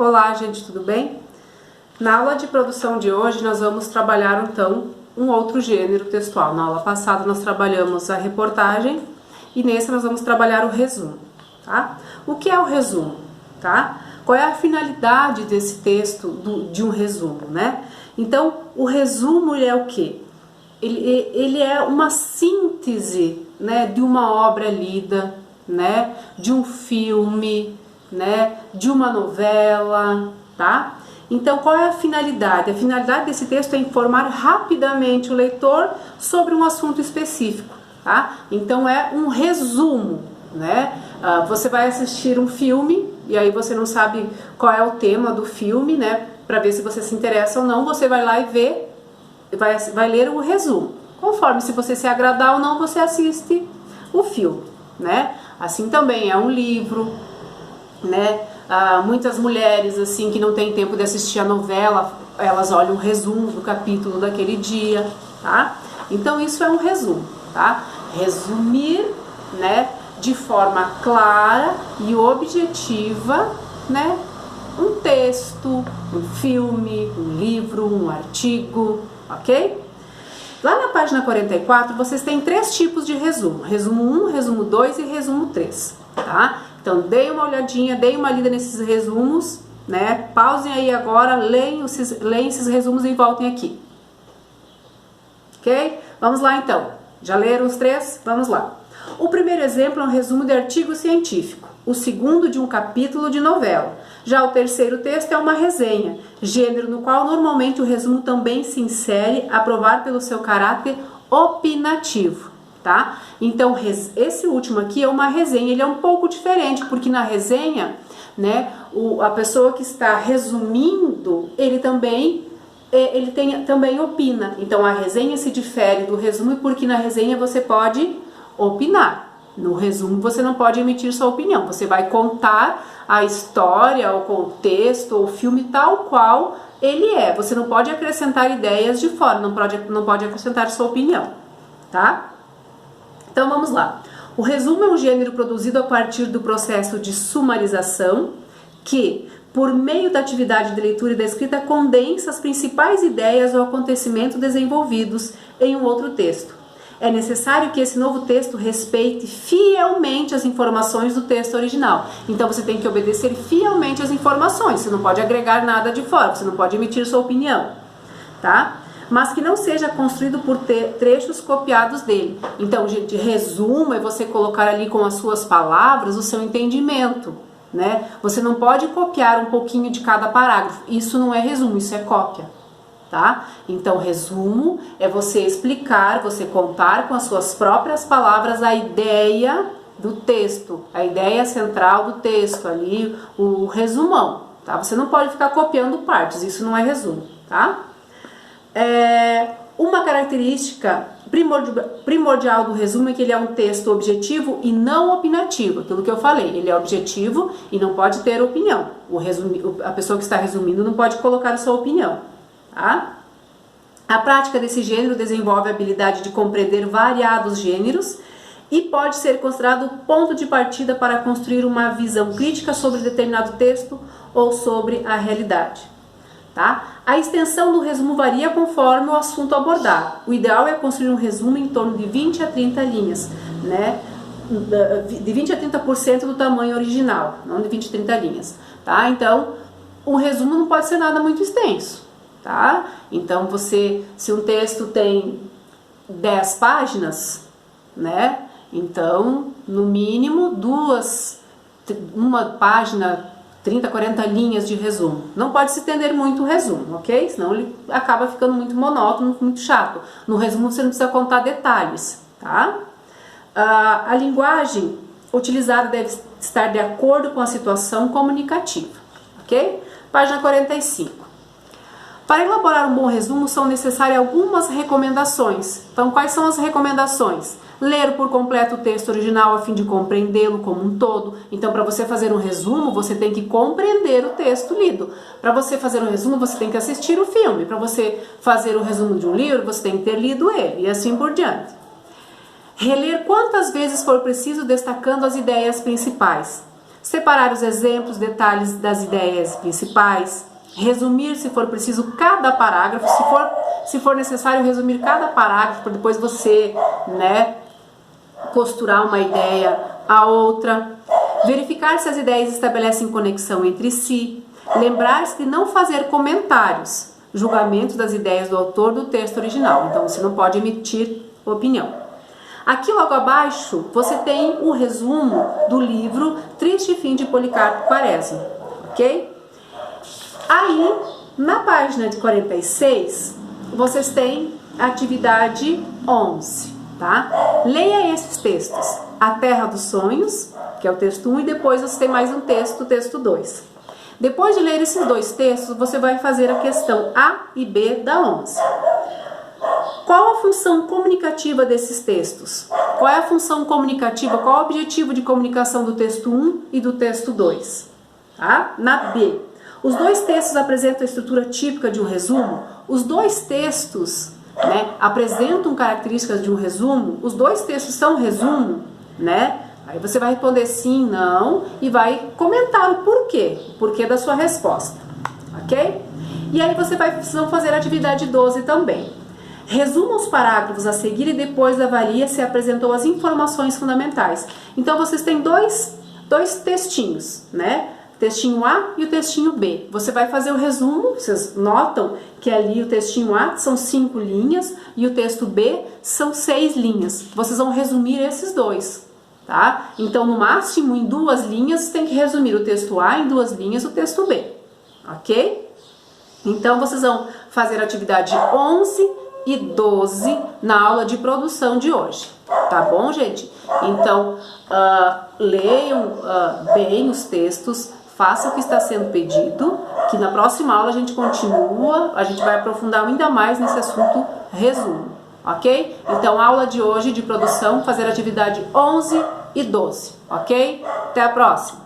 Olá, gente, tudo bem? Na aula de produção de hoje nós vamos trabalhar então um outro gênero textual. Na aula passada nós trabalhamos a reportagem e nesse nós vamos trabalhar o resumo, tá? O que é o resumo, tá? Qual é a finalidade desse texto de um resumo, né? Então, o resumo ele é o quê? Ele é uma síntese, né, de uma obra lida, né, de um filme, né, de uma novela, tá? Então, qual é a finalidade? A finalidade desse texto é informar rapidamente o leitor sobre um assunto específico, tá? Então, é um resumo, né? Você vai assistir um filme e aí você não sabe qual é o tema do filme, né? Para ver se você se interessa ou não, você vai lá e vê, vai ler o resumo. Conforme se você se agradar ou não, você assiste o filme, né? Assim também é um livro, né? Muitas mulheres assim que não têm tempo de assistir a novela, elas olham o resumo do capítulo daquele dia, tá? Então isso é um resumo, tá? Resumir, né, de forma clara e objetiva, né, um texto, um filme, um livro, um artigo, ok? Lá na página 44 vocês têm três tipos de resumo: resumo 1, resumo 2 e resumo 3, tá? Então, deem uma olhadinha, deem uma lida nesses resumos, né? Pausem aí agora, leem esses resumos e voltem aqui. Ok? Vamos lá então. Já leram os três? Vamos lá. O primeiro exemplo é um resumo de artigo científico. O segundo de um capítulo de novela. Já o terceiro texto é uma resenha, gênero no qual normalmente o resumo também se insere, a provar pelo seu caráter opinativo. Tá? Então, esse último aqui é uma resenha, ele é um pouco diferente, porque na resenha, né, a pessoa que está resumindo, ele também opina. Então, a resenha se difere do resumo porque na resenha você pode opinar. No resumo você não pode emitir sua opinião, você vai contar a história, o contexto, o filme tal qual ele é. Você não pode acrescentar ideias de fora, não pode acrescentar sua opinião, tá? Então vamos lá. O resumo é um gênero produzido a partir do processo de sumarização que, por meio da atividade de leitura e da escrita, condensa as principais ideias ou acontecimentos desenvolvidos em um outro texto. É necessário que esse novo texto respeite fielmente as informações do texto original. Então você tem que obedecer fielmente às informações, você não pode agregar nada de fora, você não pode emitir sua opinião, tá? Mas que não seja construído por trechos copiados dele. Então, gente, resumo é você colocar ali com as suas palavras o seu entendimento, né? Você não pode copiar um pouquinho de cada parágrafo. Isso não é resumo, isso é cópia, tá? Então, resumo é você explicar, você contar com as suas próprias palavras a ideia do texto, a ideia central do texto ali, o resumão, tá? Você não pode ficar copiando partes, isso não é resumo, tá? Uma característica primordial do resumo é que ele é um texto objetivo e não opinativo. Aquilo que eu falei, ele é objetivo e não pode ter opinião. A pessoa que está resumindo não pode colocar a sua opinião, tá? A prática desse gênero desenvolve a habilidade de compreender variados gêneros e pode ser considerado ponto de partida para construir uma visão crítica sobre determinado texto ou sobre a realidade. Tá? A extensão do resumo varia conforme o assunto abordado. O ideal é construir um resumo em torno de 20 a 30 linhas, né? De 20 a 30% do tamanho original, não de 20 a 30 linhas. Tá? Então, o resumo não pode ser nada muito extenso. Tá? Então, se um texto tem 10 páginas, né? Então, no mínimo, uma página, 30, 40 linhas de resumo. Não pode se estender muito o resumo, ok? Senão ele acaba ficando muito monótono, muito chato. No resumo você não precisa contar detalhes, tá? A linguagem utilizada deve estar de acordo com a situação comunicativa, ok? Página 45. Para elaborar um bom resumo são necessárias algumas recomendações. Então, quais são as recomendações? Ler por completo o texto original a fim de compreendê-lo como um todo. Então, para você fazer um resumo, você tem que compreender o texto lido. Para você fazer um resumo, você tem que assistir o filme. Para você fazer o resumo de um livro, você tem que ter lido ele, e assim por diante. Reler quantas vezes for preciso, destacando as ideias principais. separar os exemplos, detalhes das ideias principais, resumir, se for preciso, cada parágrafo, se for necessário resumir cada parágrafo, para depois você, né, costurar uma ideia a outra, verificar se as ideias estabelecem conexão entre si, lembrar-se de não fazer comentários, julgamentos das ideias do autor do texto original, então você não pode emitir opinião. Aqui logo abaixo você tem um resumo do livro Triste Fim de Policarpo Quaresma, ok? Aí, na página de 46, vocês têm a atividade 11, tá? Leia esses textos. A Terra dos Sonhos, que é o texto 1, e depois você tem mais um texto, o texto 2. Depois de ler esses dois textos, você vai fazer a questão A e B da 11. Qual a função comunicativa desses textos? Qual é a função comunicativa, qual o objetivo de comunicação do texto 1 e do texto 2? Tá? Na B, os dois textos apresentam a estrutura típica de um resumo. Os dois textos, né, apresentam características de um resumo. Os dois textos são resumo, né? Aí você vai responder sim, não e vai comentar o porquê da sua resposta, ok? E aí vocês vão fazer a atividade 12 também. Resuma os parágrafos a seguir e depois avalia se apresentou as informações fundamentais. Então vocês têm dois textinhos, né? Textinho A e o textinho B. Você vai fazer o resumo, vocês notam que ali o textinho A são 5 linhas e o texto B são 6 linhas. Vocês vão resumir esses dois, tá? Então, no máximo, em 2 linhas, você tem que resumir o texto A, em 2 linhas, o texto B, ok? Então, vocês vão fazer a atividade 11 e 12 na aula de produção de hoje, tá bom, gente? Então, leiam bem os textos, faça o que está sendo pedido, que na próxima aula a gente continua, a gente vai aprofundar ainda mais nesse assunto resumo, ok? Então, aula de hoje de produção, fazer atividade 11 e 12, ok? Até a próxima!